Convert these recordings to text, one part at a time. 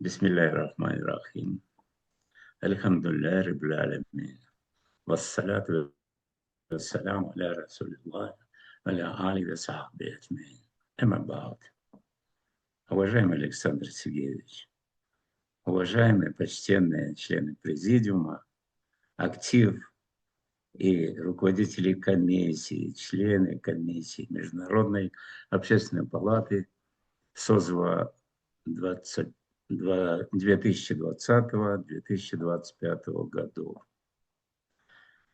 Бисмилляхир-рахманир-рахим. Альхамдулиллахи раббил алямин. Вассалату вассаляму аля расулиллах, аля али ва сахби аджмаин. Амма ба'д. Уважаемый Александр Сергеевич, уважаемые почтенные члены президиума, актив и руководители комиссии, члены комиссии Международной общественной палаты созыва 2020-2025 годов.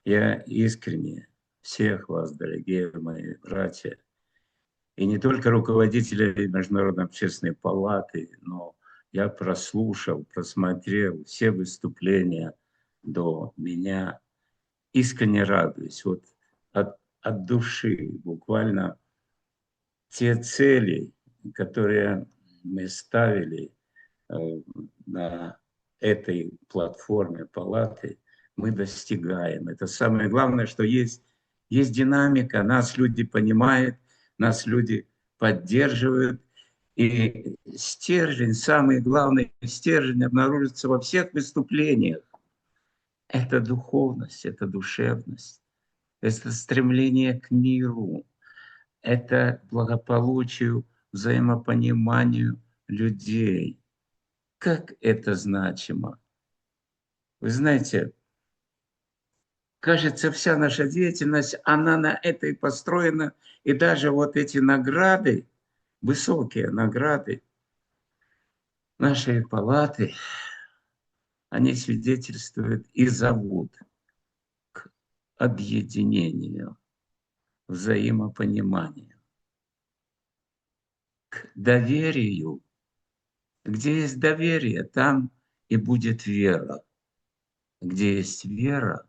Я искренне всех вас, дорогие мои братья, и не только руководителей Международной общественной палаты, но я прослушал, просмотрел все выступления до меня, искренне радуюсь вот от души, буквально те цели, которые мы ставили на этой платформе палаты, мы достигаем. Это самое главное, что есть динамика, нас люди понимают, нас люди поддерживают. И стержень, самый главный стержень обнаружится во всех выступлениях. Это духовность, это душевность, это стремление к миру, это благополучию, взаимопониманию людей. Как это значимо! Вы знаете, кажется, вся наша деятельность, она на это и построена. И даже вот эти награды, высокие награды нашей палаты, они свидетельствуют и зовут к объединению, взаимопониманию, к доверию. Где есть доверие, там и будет вера. Где есть вера,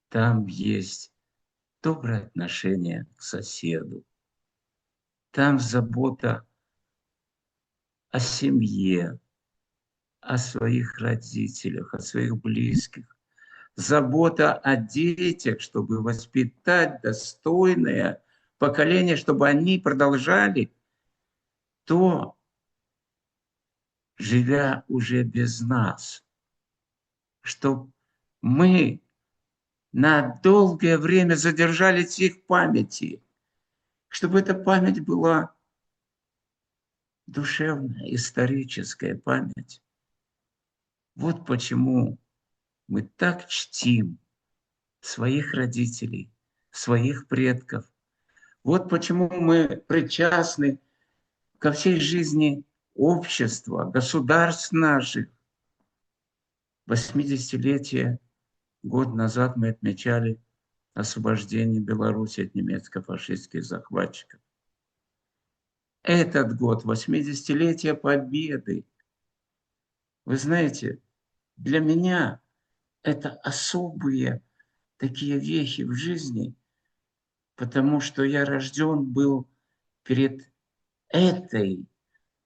там есть доброе отношение к соседу. Там забота о семье, о своих родителях, о своих близких. Забота о детях, чтобы воспитать достойное поколение, чтобы они продолжали то, живя уже без нас, чтобы мы на долгое время задержались в их памяти, чтобы эта память была душевная, историческая память. Вот почему мы так чтим своих родителей, своих предков. Вот почему мы причастны ко всей жизни общества, государств наших. 80-летие год назад мы отмечали освобождение Беларуси от немецко-фашистских захватчиков. Этот год, 80-летие Победы. Вы знаете, для меня это особые такие вехи в жизни, потому что я рожден был перед этой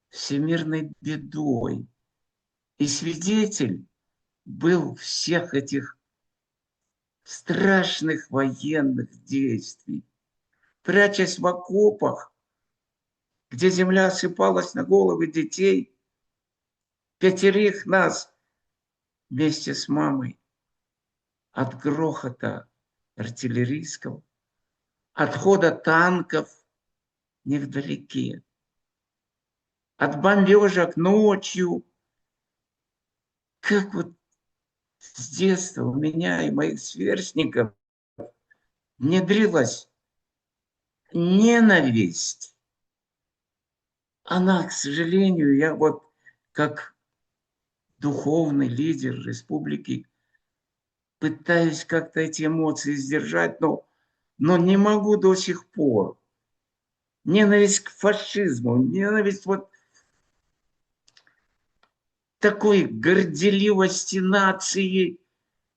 всемирной бедой. И свидетель был всех этих страшных военных действий. Прячась в окопах, где земля осыпалась на головы детей, 5 нас вместе с мамой от грохота артиллерийского, от хода танков невдалеке, от бомбежек ночью. Как вот с детства у меня и моих сверстников внедрилась ненависть. Она, к сожалению, я вот как духовный лидер республики пытаюсь как-то эти эмоции сдержать, но не могу до сих пор. Ненависть к фашизму, ненависть вот такой горделивости нации,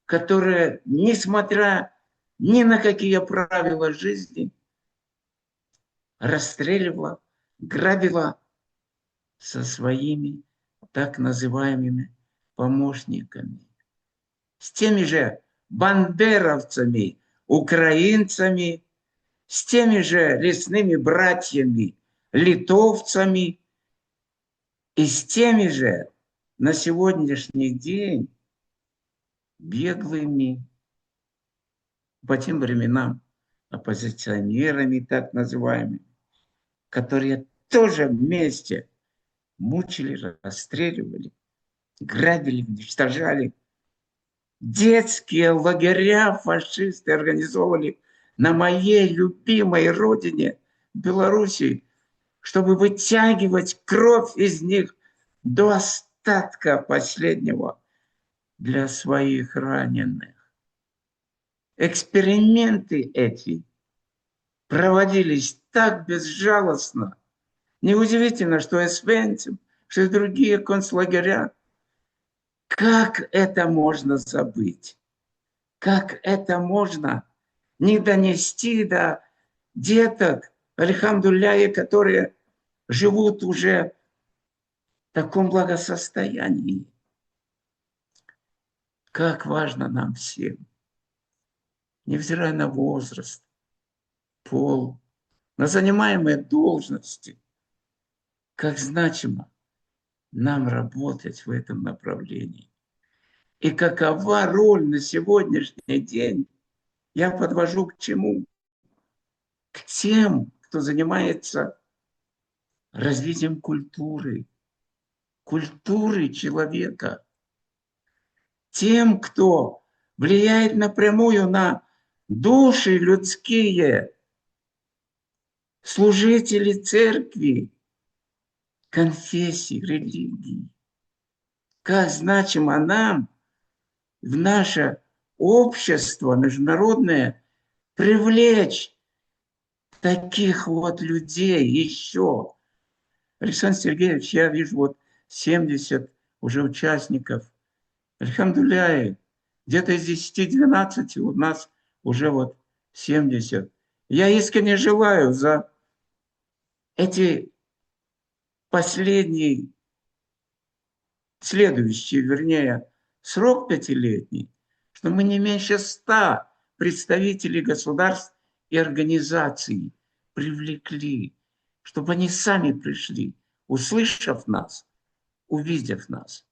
которая, несмотря ни на какие правила жизни, расстреливала, грабила со своими так называемыми помощниками. С теми же бандеровцами, украинцами, с теми же лесными братьями, литовцами и с теми же на сегодняшний день беглыми по тем временам оппозиционерами, так называемыми, которые тоже вместе мучили, расстреливали, грабили, уничтожали. Детские лагеря фашисты организовывали на моей любимой родине, Белоруссии, чтобы вытягивать кровь из них до остатка последнего для своих раненых. Эксперименты эти проводились так безжалостно. Неудивительно, что Освенцим, что и другие концлагеря. Как это можно забыть? Как это можно не донести до деток, альхамдулляхи, которые живут уже в таком благосостоянии? Как важно нам всем, невзирая на возраст, пол, на занимаемые должности, как значимо нам работать в этом направлении. И какова роль на сегодняшний день, я подвожу к чему? К тем, кто занимается развитием культуры человека, тем, кто влияет напрямую на души людские, служители церкви, конфессий, религий. Как значимо нам в наше общество международное привлечь таких вот людей еще. Александр Сергеевич, я вижу вот 70 уже участников. Альхамдулляхи, где-то из 10-12 у нас уже вот 70. Я искренне желаю за эти последние, следующий, вернее, срок пятилетний, что мы не меньше 100 представителей государств и организаций привлекли, чтобы они сами пришли, услышав нас, увидев нас.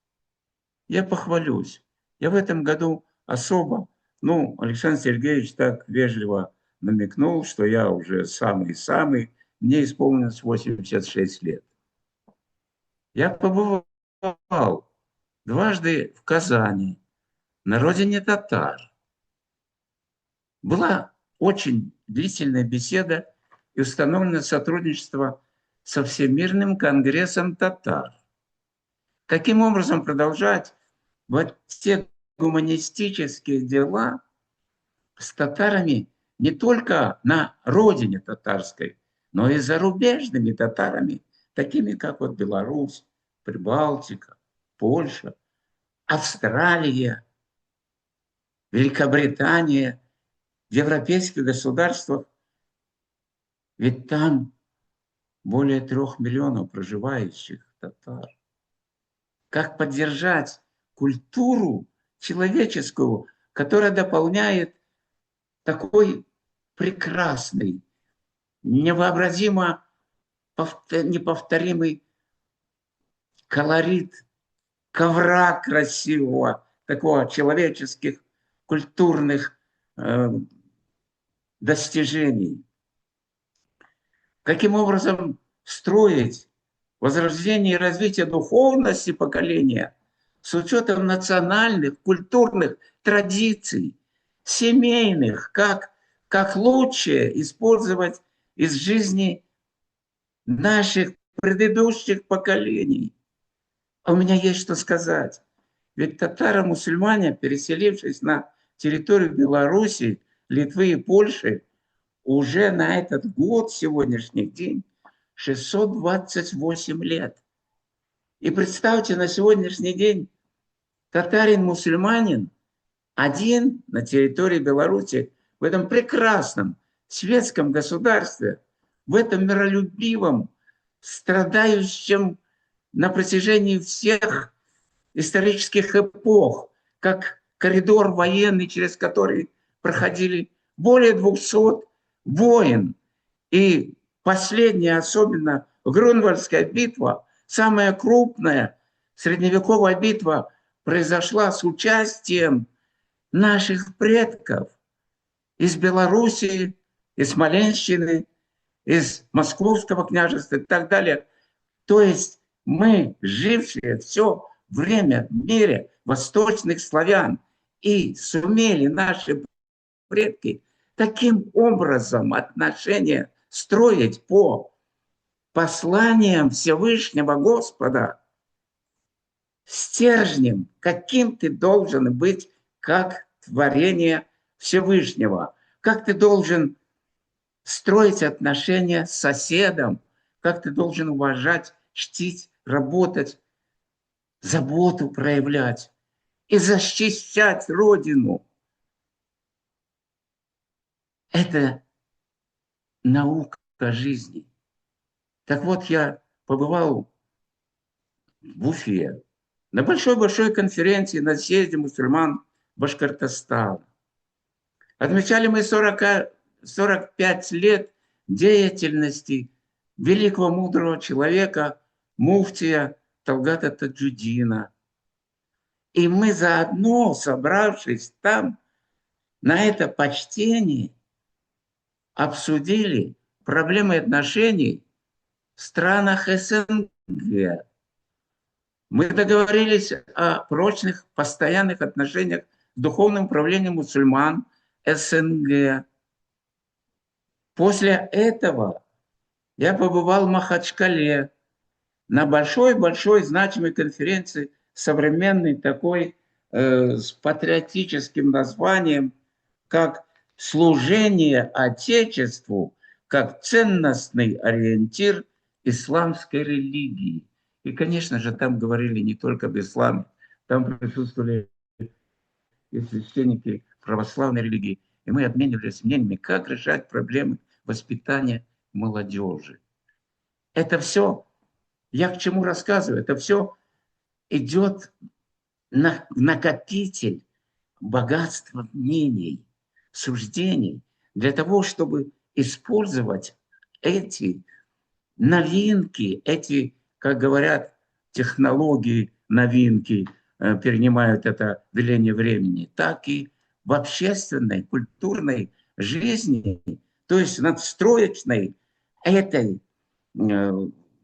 Я похвалюсь. Я в этом году особо, Александр Сергеевич так вежливо намекнул, что я уже самый-самый, мне исполнилось 86 лет. Я побывал дважды в Казани, на родине татар. Была очень длительная беседа и установлено сотрудничество со Всемирным конгрессом татар. Каким образом продолжать вот те гуманистические дела с татарами не только на родине татарской, но и зарубежными татарами, такими как вот Беларусь, Прибалтика, Польша, Австралия, Великобритания, в европейских государствах. Ведь там более 3 миллионов проживающих татар. Как поддержать культуру человеческую, которая дополняет такой прекрасный, невообразимо неповторимый колорит ковра красивого, такого человеческих, культурных достижений. Каким образом строить возрождение и развитие духовности поколения с учетом национальных, культурных традиций, семейных, как лучше использовать из жизни наших предыдущих поколений. А у меня есть что сказать. Ведь татаро-мусульмане, переселившись на территорию Беларуси, Литвы и Польши, уже на этот год, сегодняшний день, 628 лет. И представьте, на сегодняшний день татарин-мусульманин один на территории Беларуси, в этом прекрасном светском государстве, в этом миролюбивом, страдающем на протяжении всех исторических эпох, как коридор военный, через который проходили более 200 войн. И последняя, особенно Грунвальдская битва, самая крупная Средневековая битва произошла с участием наших предков из Белоруссии, из Смоленщины, из Московского княжества и так далее. То есть мы, жившие все время в мире восточных славян, и сумели наши предки таким образом отношения строить по посланиям Всевышнего Господа, стержнем, каким ты должен быть, как творение Всевышнего, как ты должен строить отношения с соседом, как ты должен уважать, чтить, работать, заботу проявлять и защищать Родину. Это наука жизни. Так вот, я побывал в Уфе на большой-большой конференции на съезде мусульман Башкортостана. Отмечали мы 45 лет деятельности великого мудрого человека, муфтия Талгата Таджудина. И мы заодно, собравшись там, на это почтение, обсудили проблемы отношений в странах СНГ. Мы договорились о прочных, постоянных отношениях с духовным управлением мусульман СНГ. После этого я побывал в Махачкале на большой-большой значимой конференции, современной такой, с патриотическим названием, как «Служение Отечеству как ценностный ориентир исламской религии». И, конечно же, там говорили не только об исламе, там присутствовали и священники православной религии. И мы обменивались мнениями, как решать проблемы воспитания молодежи. Это все, я к чему рассказываю, это все идет накопитель богатства мнений, суждений, для того, чтобы использовать эти новинки, эти, как говорят, технологии, новинки, перенимают это веление времени, так и в общественной, культурной жизни, то есть надстроечной этой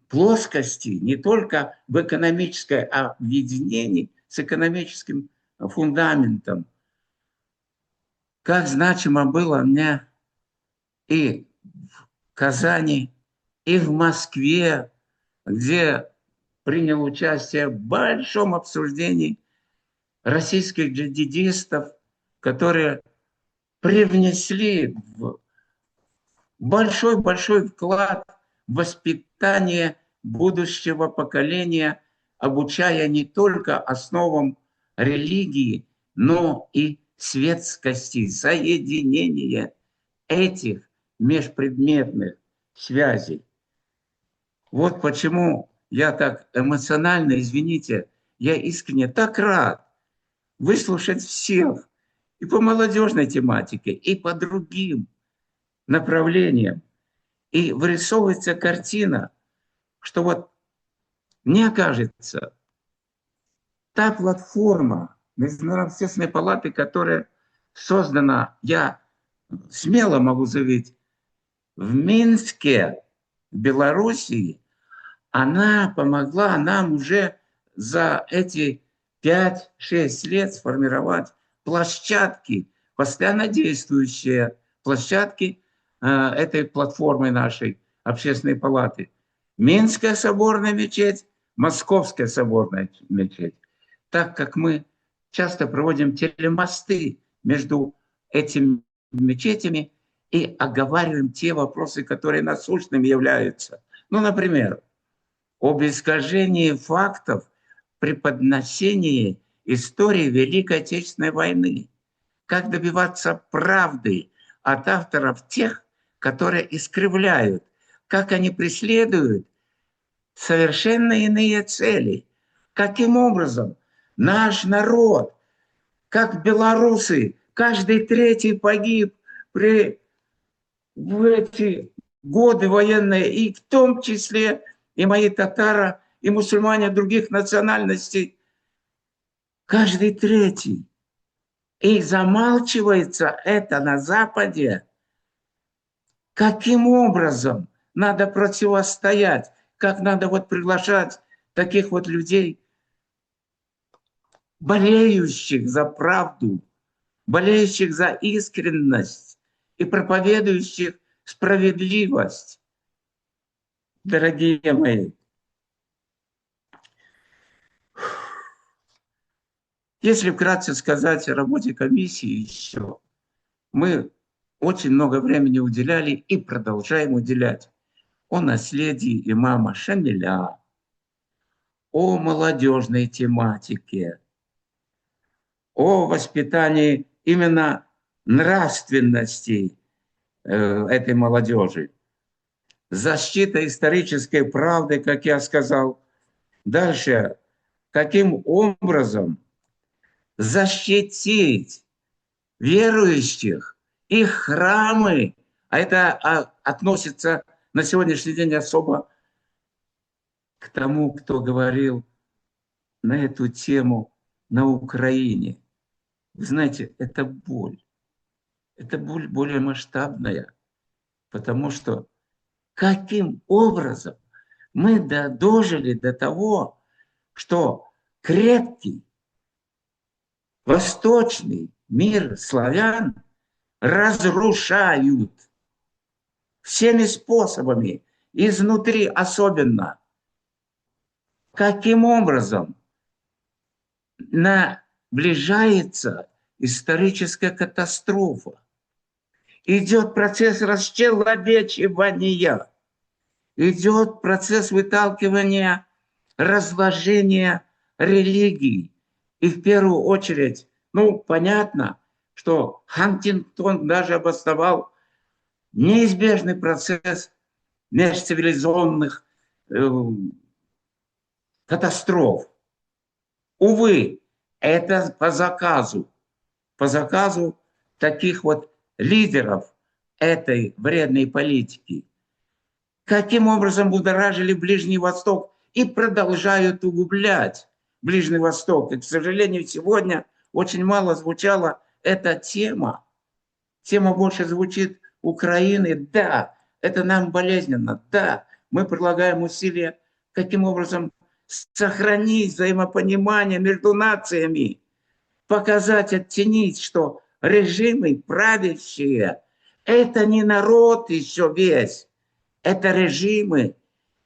плоскости, не только в экономической, а в единении с экономическим фундаментом. Как значимо было мне и в Казани, и в Москве, где принял участие в большом обсуждении российских джихадистов, которые привнесли большой-большой вклад в воспитание будущего поколения, обучая не только основам религии, но и светскости, соединения этих межпредметных связей. Вот почему я так эмоционально, извините, я искренне так рад выслушать всех и по молодежной тематике, и по другим направлениям. И вырисовывается картина, что вот мне кажется, та платформа Международной общественной палаты, которая создана, я смело могу заявить, в Минске, в Белоруссии, она помогла нам уже за эти 5-6 лет сформировать площадки, постоянно действующие площадки этой платформы нашей общественной палаты. Минская соборная мечеть, Московская соборная мечеть. Так как мы часто проводим телемосты между этими мечетями и оговариваем те вопросы, которые насущными являются. Ну, например, об искажении фактов при подношении истории Великой Отечественной войны. Как добиваться правды от авторов тех, которые искривляют, как они преследуют совершенно иные цели. Каким образом наш народ, как белорусы, каждый третий погиб в эти годы военные, и в том числе и мои татаро и мусульмане других национальностей, каждый третий. И замалчивается это на Западе. Каким образом надо противостоять? Как надо вот приглашать таких вот людей, болеющих за правду, болеющих за искренность и проповедующих справедливость. Дорогие мои, если вкратце сказать о работе комиссии еще, мы очень много времени уделяли и продолжаем уделять о наследии имама Шамиля, о молодежной тематике, о воспитании именно нравственности этой молодежи, защита исторической правды, как я сказал. Дальше, каким образом защитить верующих, их храмы, а это относится на сегодняшний день особо к тому, кто говорил на эту тему на Украине. Вы знаете, это боль. Это боль более масштабная, потому что каким образом мы дожили до того, что крепкий восточный мир славян разрушают всеми способами, изнутри особенно. Каким образом наближается историческая катастрофа? Идет процесс расчеловечивания, идет процесс выталкивания, разложения религий. И в первую очередь, понятно, что Хантингтон даже обосновал неизбежный процесс межцивилизационных катастроф. Увы, это по заказу таких вот лидеров этой вредной политики. Каким образом будоражили Ближний Восток и продолжают углублять Ближний Восток. И, к сожалению, сегодня очень мало звучала эта тема. Тема больше звучит Украины. Да, это нам болезненно. Да, мы прилагаем усилия, каким образом сохранить взаимопонимание между нациями, показать, оттенить, что режимы правящие – это не народ еще весь, это режимы.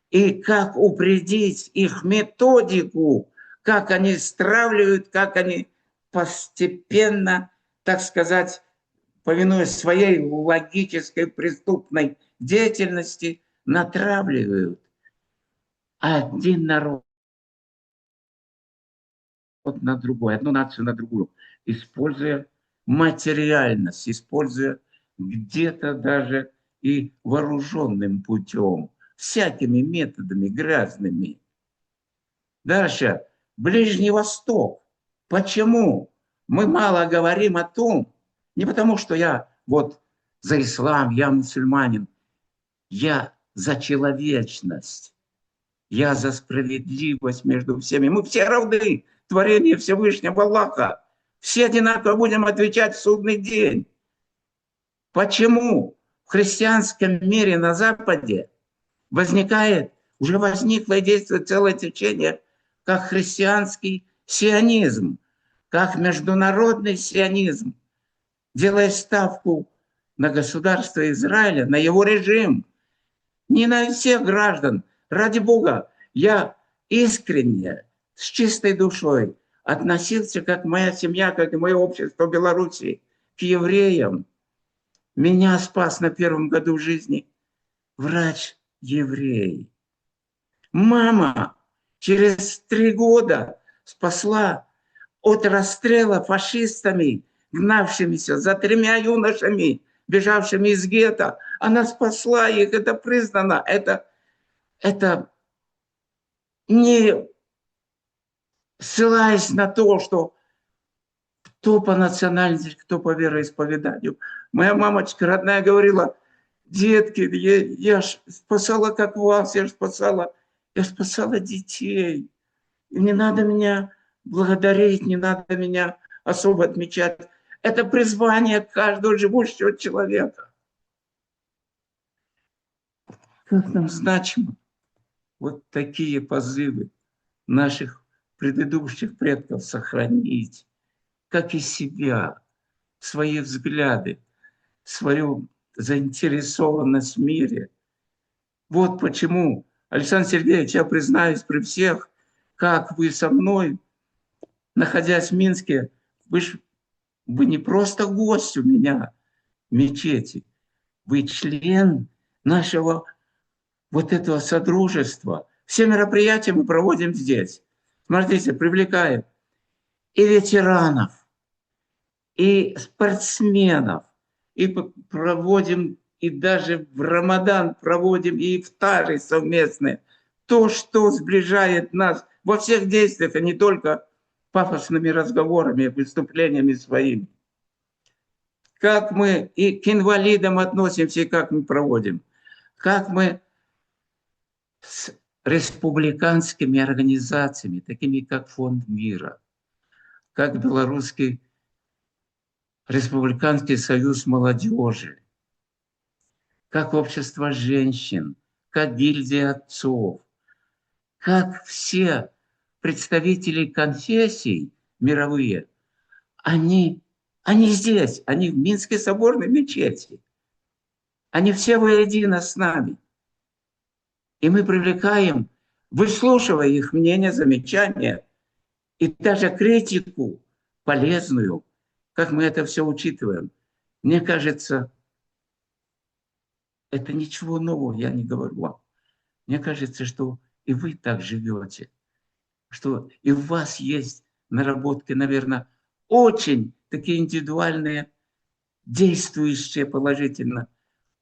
И как упредить их методику, как они стравливают, как они постепенно, так сказать, повинуясь своей логической преступной деятельности, натравливают один народ на другой, одну нацию на другую, используя материальность, используя где-то даже и вооруженным путем, всякими методами грязными. Дальше. Ближний Восток. Почему мы мало говорим о том, не потому что я вот за ислам, я мусульманин, я за человечность, я за справедливость между всеми. Мы все равны, творение Всевышнего Аллаха. Все одинаково будем отвечать в судный день. Почему в христианском мире на Западе уже возникло и действует целое течение, как христианский сионизм, как международный сионизм, делая ставку на государство Израиля, на его режим, не на всех граждан. Ради Бога, я искренне, с чистой душой относился, как моя семья, как и мое общество Беларуси, к евреям. Меня спас на первом году жизни врач-еврей. Мама через 3 года спасла от расстрела фашистами, гнавшимися за 3 юношами, бежавшими из гетто. Она спасла их, это признано. Это не ссылаясь на то, что кто по национальности, кто по вероисповеданию. Моя мамочка родная говорила: детки, я ж спасала как вас, я ж спасала Я спасала детей. И не надо меня благодарить, не надо меня особо отмечать. Это призвание каждого живущего человека. Как нам значимо вот такие позывы наших предыдущих предков сохранить, как и себя, свои взгляды, свою заинтересованность в мире. Вот почему, Александр Сергеевич, я признаюсь при всех, как вы со мной, находясь в Минске, вы не просто гость у меня в мечети, вы член нашего вот этого содружества. Все мероприятия мы проводим здесь. Смотрите, привлекаем и ветеранов, и спортсменов, и проводим, и даже в Рамадан проводим и ифтары совместные. То, что сближает нас во всех действиях, а не только пафосными разговорами, выступлениями своими. Как мы и к инвалидам относимся, и как мы проводим. Как мы с республиканскими организациями, такими как Фонд мира, как Белорусский Республиканский союз молодежи, как общество женщин, как гильдия отцов, как все представители конфессий мировые, они здесь, они в Минской соборной мечети. Они все воедино с нами. И мы привлекаем, выслушивая их мнение, замечания и даже критику полезную, как мы это все учитываем. Мне кажется, это ничего нового я не говорю вам. Мне кажется, что и вы так живете, что и у вас есть наработки, наверное, очень такие индивидуальные, действующие положительно.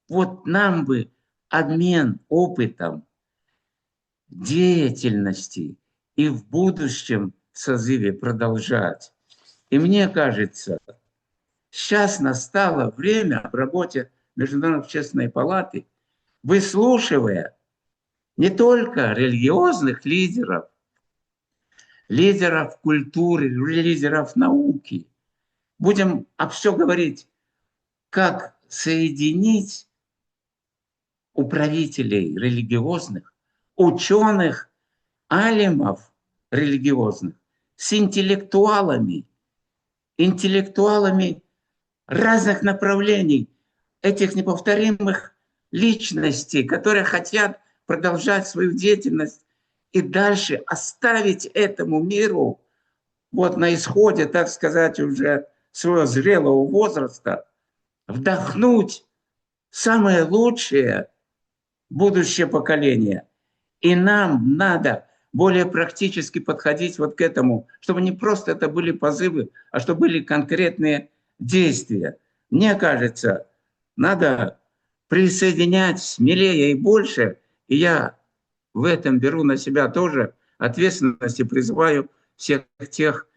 Вот нам бы обмен опытом, деятельности и в будущем созыве продолжать. И мне кажется, сейчас настало время в работе Международной общественной палаты, выслушивая не только религиозных лидеров, лидеров культуры, лидеров науки, будем все говорить, как соединить управителей религиозных, ученых, алимов религиозных с интеллектуалами разных направлений, этих неповторимых личностей, которые хотят продолжать свою деятельность и дальше оставить этому миру вот на исходе, так сказать, уже своего зрелого возраста, вдохнуть самое лучшее будущее поколение. И нам надо более практически подходить вот к этому, чтобы не просто это были позывы, а чтобы были конкретные действия. Мне кажется, надо присоединять смелее и больше, и я в этом беру на себя тоже ответственность и призываю всех тех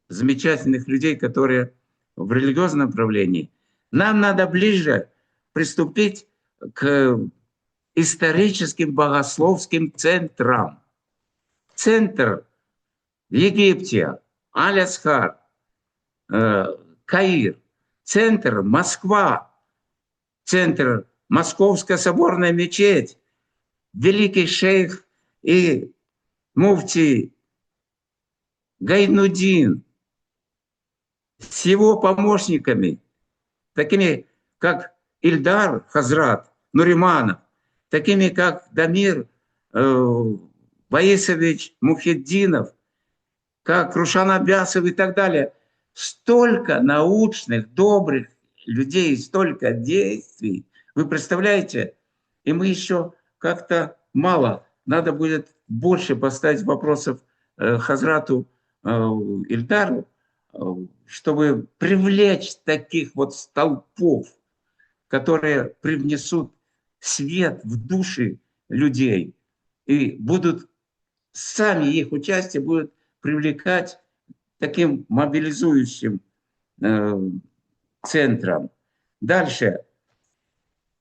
замечательных людей, которые в религиозном направлении. Нам надо ближе приступить к историческим богословским центрам. Центр в Египте, Аль-Асхар, Каир, центр Москва, центр Московская соборная мечеть, великий шейх и муфтий Гайнудин с его помощниками, такими как Ильдар Хазрат Нуриманов, такими как Дамир Ваисович Мухиддинов, как Рушан Абясов и так далее. Столько научных, добрых людей, столько действий. Вы представляете? И мы еще как-то мало. Надо будет больше поставить вопросов Хазрату Ильдару, чтобы привлечь таких вот столпов, которые привнесут свет в души людей и будут сами их участие будет привлекать таким мобилизующим центром. Дальше,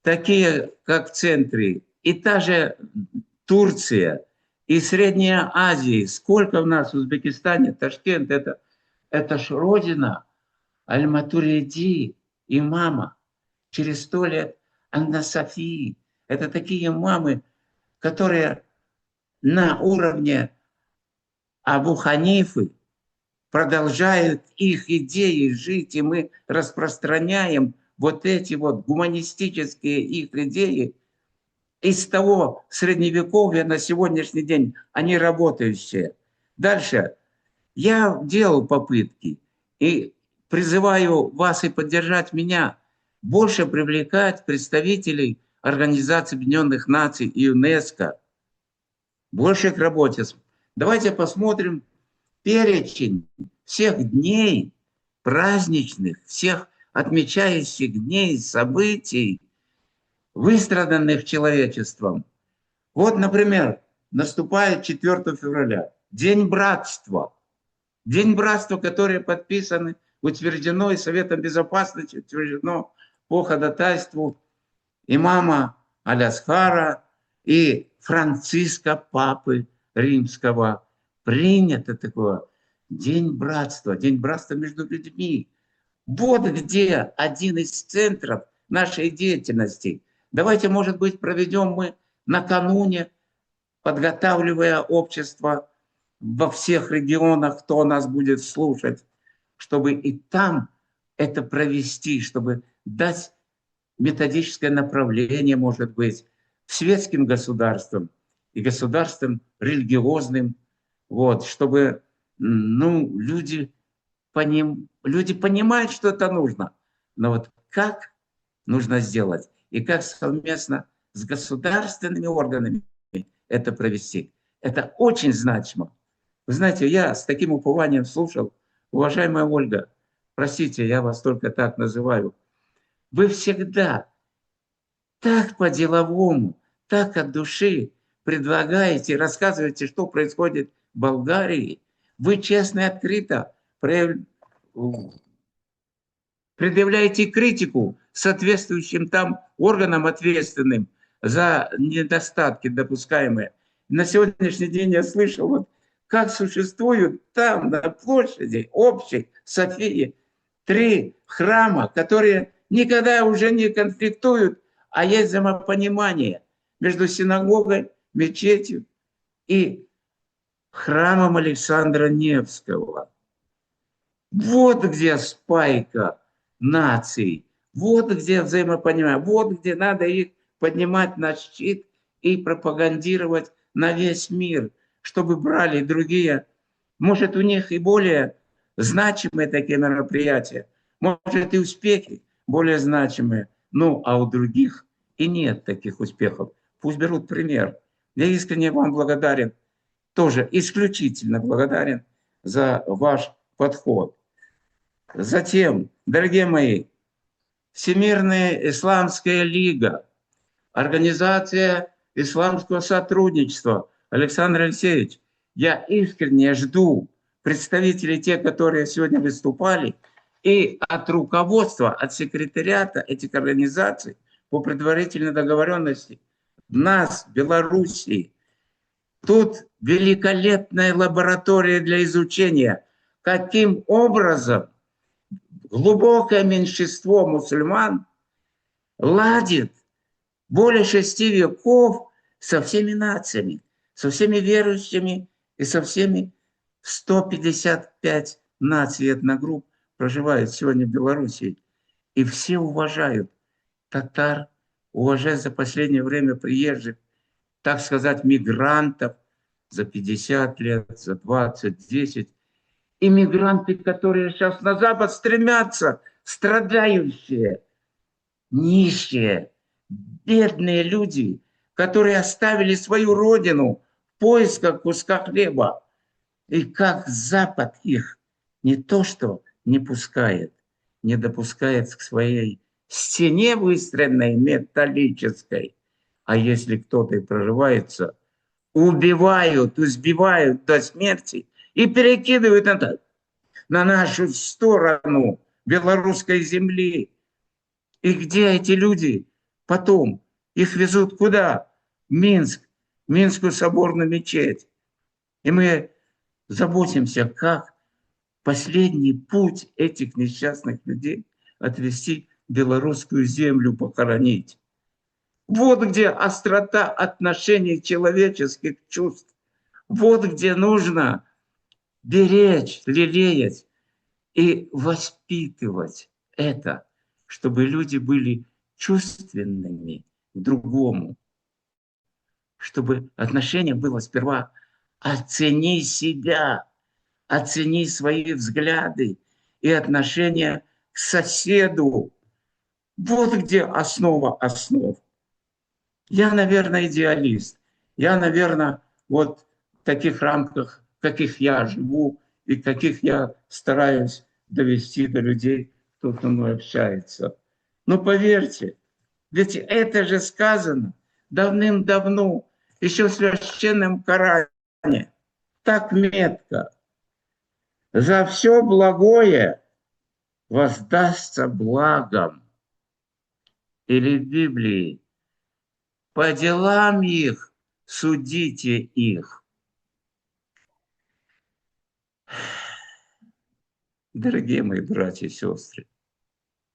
такие как в центре, и та же Турция и Средняя Азия. Сколько в нас в Узбекистане, Ташкент, это ж родина Аль-Матуриди, имама. Через 100 лет Анна-Софии. Это такие имамы, которые на уровне Абу Ханифы продолжают их идеи жить, и мы распространяем вот эти вот гуманистические их идеи из того средневековья на сегодняшний день, они работающие. Дальше. Я делал попытки и призываю вас и поддержать меня больше привлекать представителей Организации Объединенных Наций и ЮНЕСКО, больше к работе. Давайте посмотрим перечень всех дней праздничных, всех отмечающих дней, событий, выстраданных человечеством. Вот, например, наступает 4 февраля, День братства. День братства, которое подписано, утверждено и Советом Безопасности, утверждено по ходатайству имама Аль-Асхара и Франциска, папы римского. Принято такое. День братства между людьми. Вот где один из центров нашей деятельности. Давайте, может быть, проведем мы накануне, подготавливая общество во всех регионах, кто нас будет слушать, чтобы и там это провести, чтобы дать методическое направление, может быть, светским государствам и государствам религиозным, вот, чтобы люди понимают, что это нужно, но вот как нужно сделать и как совместно с государственными органами это провести, это очень значимо. Вы знаете, я с таким упованием слушал, уважаемая Ольга, простите, я вас только так называю, вы всегда так по-деловому, так от души предлагаете, рассказываете, что происходит в Болгарии. Вы честно и открыто предъявляете критику соответствующим там органам, ответственным за недостатки допускаемые. На сегодняшний день я слышал, вот, как существуют там на площади общей Софии 3 храма, которые никогда уже не конфликтуют, а есть взаимопонимание между синагогой, мечетью и храмом Александра Невского. Вот где спайка наций, вот где взаимопонимание, вот где надо их поднимать на щит и пропагандировать на весь мир, чтобы брали другие. Может, у них и более значимые такие мероприятия, может, и успехи более значимые, ну, а у других и нет таких успехов. Пусть берут пример. Я искренне вам благодарен, тоже исключительно благодарен за ваш подход. Затем, дорогие мои, Всемирная исламская лига, Организация исламского сотрудничества. Александр Алексеевич, я искренне жду представителей, те, которые сегодня выступали, и от руководства, от секретариата этих организаций по предварительной договоренности нас, Белоруссии. Тут великолепная лаборатория для изучения, каким образом глубокое меньшинство мусульман ладит более 6 веков со всеми нациями, со всеми верующими и со всеми 155 наций этногрупп проживают сегодня в Беларуси. И все уважают татар, уважают за последнее время приезжих, так сказать, мигрантов за 50 лет, за 20, 10. Иммигранты, которые сейчас на Запад стремятся, страдающие, нищие, бедные люди, которые оставили свою родину в поисках куска хлеба. И как Запад их не то что не пускает, не допускает к своей стене выстроенной металлической, а если кто-то и прорывается, убивают, избивают до смерти и перекидывают это на нашу сторону белорусской земли. И где эти люди потом? Их везут куда? В Минск. Минскую соборную мечеть. И мы заботимся, как последний путь этих несчастных людей отвести в белорусскую землю, похоронить. Вот где острота отношений человеческих чувств. Вот где нужно беречь, лелеять и воспитывать это, чтобы люди были чувственными к другому, чтобы отношение было сперва оцени себя, оцени свои взгляды и отношение к соседу. Вот где основа основ. Я, наверное, идеалист. Я, наверное, вот в таких рамках, в каких я живу и каких я стараюсь довести до людей, кто со мной общается. Но поверьте, ведь это же сказано давным-давно, еще в Священном Коране, так метко. За все благое воздастся благом. Или в Библии по делам их судите их. Дорогие мои братья и сестры,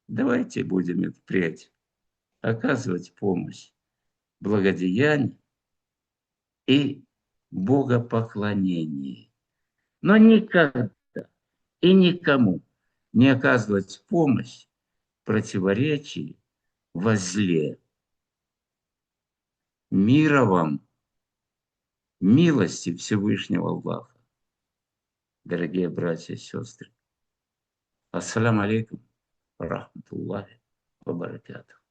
давайте будем впредь оказывать помощь, благодеяние и богопоклонение. Но никогда и никому не оказывать помощь в противоречии, во зле. Мира вам, милости Всевышнего Аллаха, дорогие братья и сестры. Ассаламу алейкум, рахматуллахи ва баракатух.